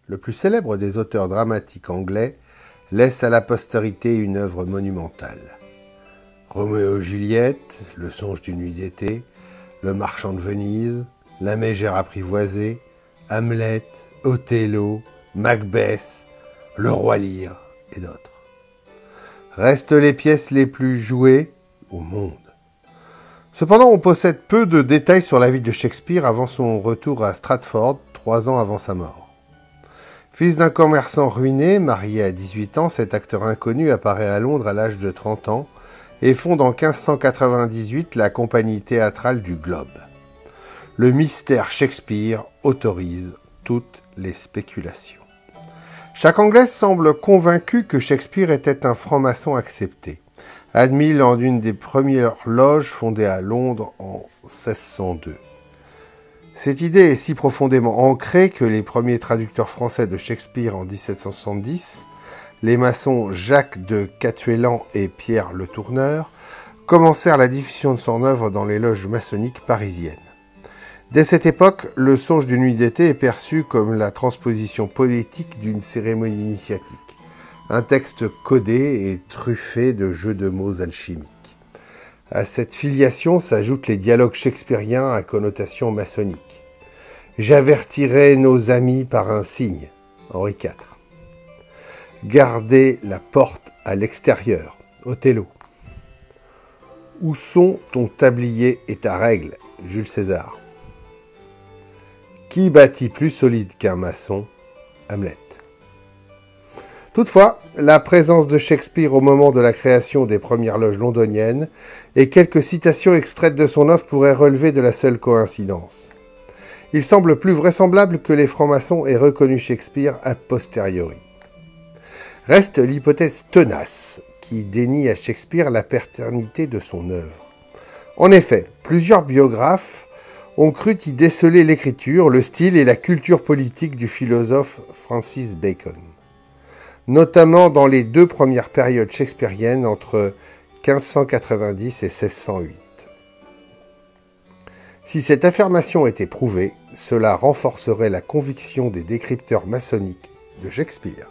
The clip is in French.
le plus célèbre des auteurs dramatiques anglais, laisse à la postérité une œuvre monumentale. Roméo et Juliette, Le songe d'une nuit d'été, Le marchand de Venise, La mégère apprivoisée, Hamlet, Othello, Macbeth, Le roi Lear et d'autres. Restent les pièces les plus jouées au monde. Cependant, on possède peu de détails sur la vie de Shakespeare avant son retour à Stratford, 3 ans avant sa mort. Fils d'un commerçant ruiné, marié à 18 ans, cet acteur inconnu apparaît à Londres à l'âge de 30 ans et fonde en 1598 la compagnie théâtrale du Globe. Le mystère Shakespeare autorise toutes les spéculations. Chaque Anglais semble convaincu que Shakespeare était un franc-maçon accepté, admis lors d'une des premières loges fondées à Londres en 1602. Cette idée est si profondément ancrée que les premiers traducteurs français de Shakespeare en 1770, les maçons Jacques de Catuélan et Pierre Le Tourneur, commencèrent la diffusion de son œuvre dans les loges maçonniques parisiennes. Dès cette époque, le songe d'une nuit d'été est perçu comme la transposition poétique d'une cérémonie initiatique, un texte codé et truffé de jeux de mots alchimiques. À cette filiation s'ajoutent les dialogues shakespeariens à connotation maçonnique. « J'avertirai nos amis par un signe » Henri IV. « Gardez la porte à l'extérieur » Othello. « Où sont ton tablier et ta règle » Jules César. « Qui bâtit plus solide qu'un maçon » Hamlet. Toutefois, la présence de Shakespeare au moment de la création des premières loges londoniennes et quelques citations extraites de son œuvre pourraient relever de la seule coïncidence. Il semble plus vraisemblable que les francs-maçons aient reconnu Shakespeare a posteriori. Reste l'hypothèse tenace qui dénie à Shakespeare la paternité de son œuvre. En effet, plusieurs biographes ont cru y déceler l'écriture, le style et la culture politique du philosophe Francis Bacon, notamment dans les 2 premières périodes shakespeariennes entre 1590 et 1608. Si cette affirmation était prouvée, cela renforcerait la conviction des décrypteurs maçonniques de Shakespeare.